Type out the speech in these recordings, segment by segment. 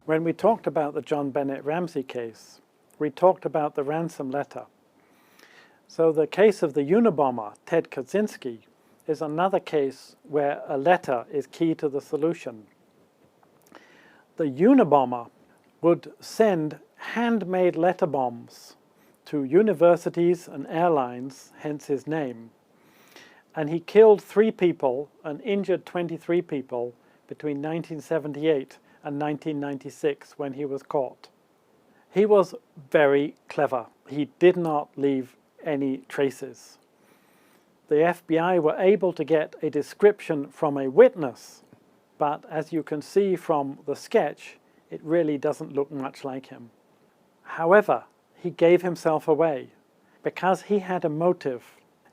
When we talked about the John Bennett Ramsey case, we talked about the ransom letter. So the case of the Unabomber, Ted Kaczynski, is another case where a letter is key to the solution. The Unabomber would send handmade letter bombs to universities and airlines, hence his name. And he killed 3 people and injured 23 people between 1978 and 1996 when he was caught. He was very clever. He did not leave any traces. The FBI were able to get a description from a witness, but as you can see from the sketch, it really doesn't look much like him. However, he gave himself away because he had a motive,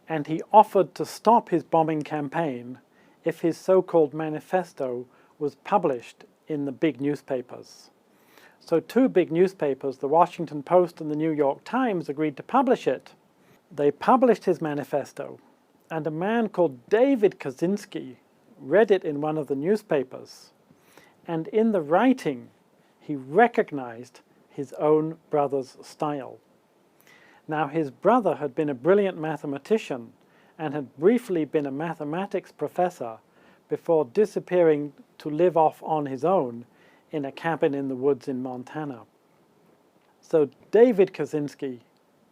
and he offered to stop his bombing campaign if his so-called manifesto was published in the big newspapers. So 2 big newspapers, the Washington Post and the New York Times, agreed to publish it. They published his manifesto, and a man called David Kaczynski read it in one of the newspapers, and in the writing he recognized his own brother's style. Now, his brother had been a brilliant mathematician and had briefly been a mathematics professor before disappearing to live off on his own in a cabin in the woods in Montana. So David Kaczynski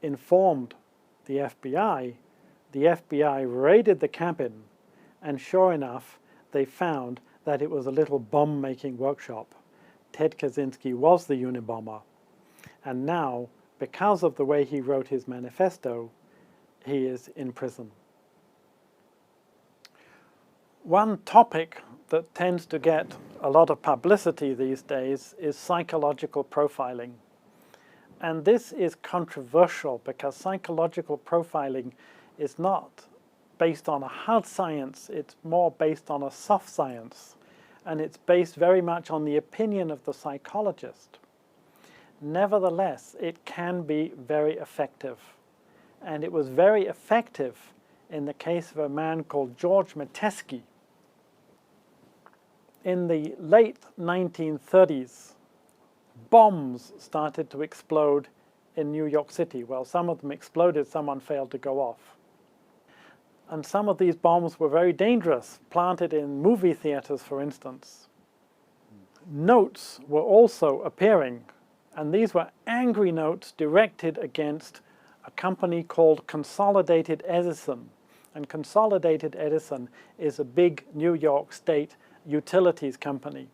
informed the FBI. The FBI raided the cabin, and sure enough, they found that it was a little bomb-making workshop. Ted Kaczynski was the Unabomber, and now, because of the way he wrote his manifesto, he is in prison. One topic that tends to get a lot of publicity these days is psychological profiling. And this is controversial because psychological profiling is not based on a hard science, it's more based on a soft science, and it's based very much on the opinion of the psychologist. Nevertheless, it can be very effective, and it was very effective in the case of a man called George Metesky. In the late 1930s, bombs started to explode in New York City. Well, some of them exploded, someone failed to go off. And some of these bombs were very dangerous, planted in movie theaters, for instance. Notes were also appearing, and these were angry notes directed against a company called Consolidated Edison. And Consolidated Edison is a big New York State utilities company.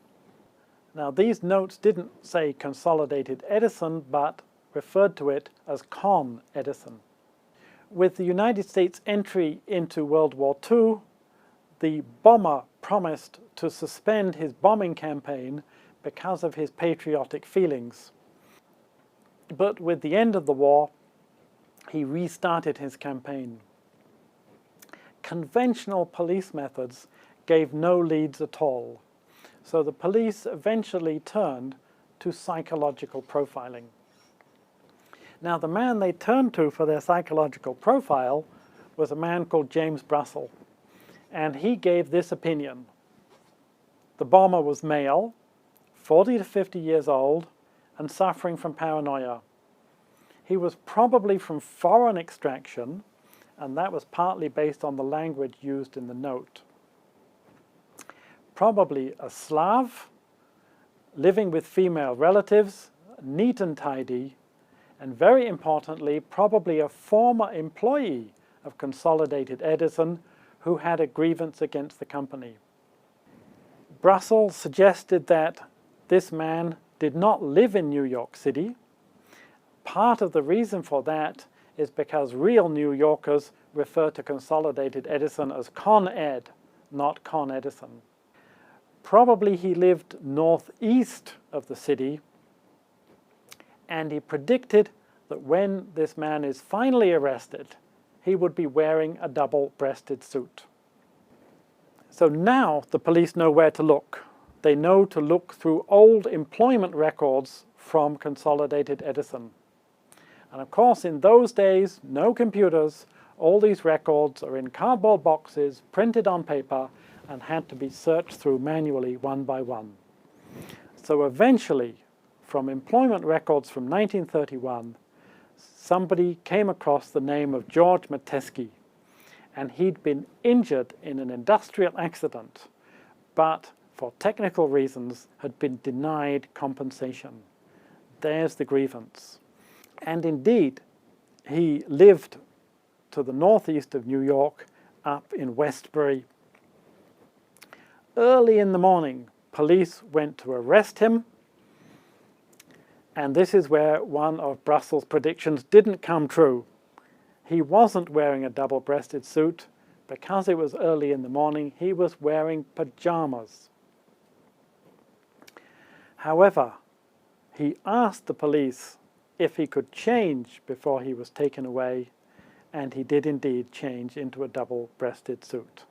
Now, these notes didn't say Consolidated Edison, but referred to it as Con Edison. With the United States entry into World War II, the bomber promised to suspend his bombing campaign because of his patriotic feelings. But with the end of the war, he restarted his campaign. Conventional police methods gave no leads at all, so the police eventually turned to psychological profiling. Now, the man they turned to for their psychological profile was a man called James Russell, and he gave this opinion. The bomber was male, 40 to 50 years old, and suffering from paranoia. He was probably from foreign extraction, and that was partly based on the language used in the note. Probably a Slav, living with female relatives, neat and tidy, and very importantly, probably a former employee of Consolidated Edison who had a grievance against the company. Russell suggested that this man did not live in New York City. Part of the reason for that is because real New Yorkers refer to Consolidated Edison as Con Ed, not Con Edison. Probably he lived northeast of the city, and he predicted that when this man is finally arrested, he would be wearing a double-breasted suit. So now the police know where to look. They know to look through old employment records from Consolidated Edison. And of course, in those days, no computers, all these records are in cardboard boxes, printed on paper, and had to be searched through manually one by one. So eventually, from employment records from 1931, somebody came across the name of George Metesky, and he'd been injured in an industrial accident, but for technical reasons had been denied compensation. There's the grievance. And indeed, he lived to the northeast of New York, up in Westbury. Early in the morning, police went to arrest him, and this is where one of Brussels' predictions didn't come true. He wasn't wearing a double-breasted suit. Because it was early in the morning, he was wearing pajamas. However, he asked the police if he could change before he was taken away, and he did indeed change into a double-breasted suit.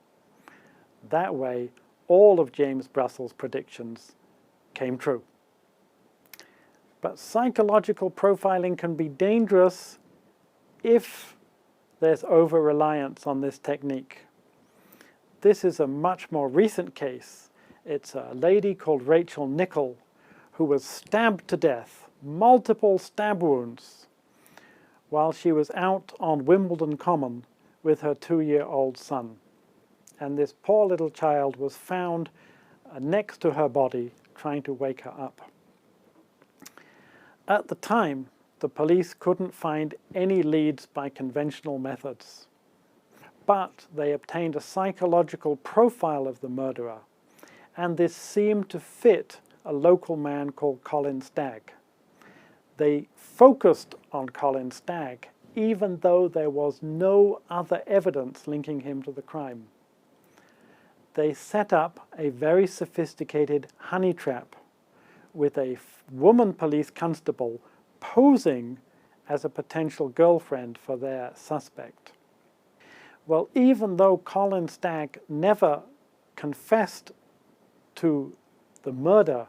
That way, all of James Brussels' predictions came true. But psychological profiling can be dangerous if there's over-reliance on this technique. This is a much more recent case. It's a lady called Rachel Nichol who was stabbed to death, multiple stab wounds, while she was out on Wimbledon Common with her 2-year-old son. And this poor little child was found next to her body, trying to wake her up. At the time, the police couldn't find any leads by conventional methods, but they obtained a psychological profile of the murderer, and this seemed to fit a local man called Colin Stagg. They focused on Colin Stagg, even though there was no other evidence linking him to the crime. They set up a very sophisticated honey trap with a woman police constable posing as a potential girlfriend for their suspect. Well, even though Colin Stagg never confessed to the murder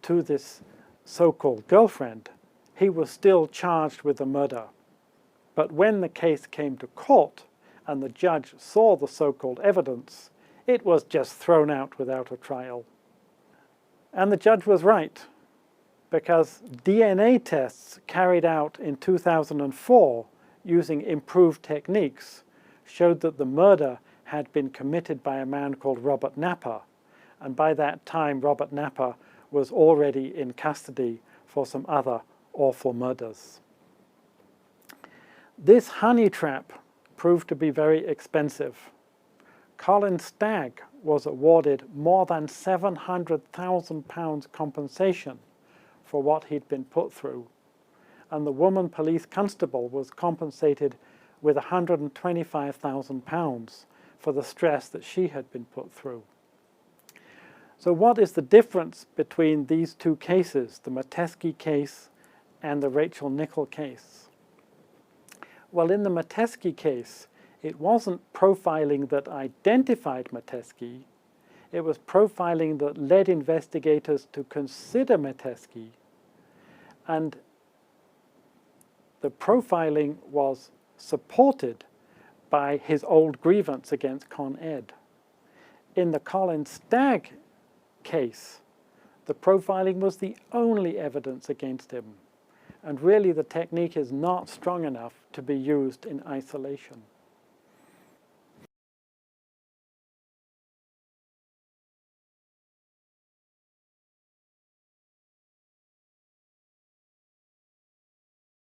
to this so-called girlfriend, he was still charged with the murder. But when the case came to court and the judge saw the so-called evidence, it was just thrown out without a trial. And the judge was right, because DNA tests carried out in 2004 using improved techniques showed that the murder had been committed by a man called Robert Napper, and by that time Robert Napper was already in custody for some other awful murders. This honey trap proved to be very expensive. Colin Stagg was awarded more than £700,000 compensation for what he'd been put through, and the woman police constable was compensated with £125,000 for the stress that she had been put through. So what is the difference between these two cases, the Metesky case and the Rachel Nichol case? Well, in the Metesky case, it wasn't profiling that identified Metesky, it was profiling that led investigators to consider Metesky, and the profiling was supported by his old grievance against Con Ed. In the Colin Stagg case, the profiling was the only evidence against him, and really the technique is not strong enough to be used in isolation.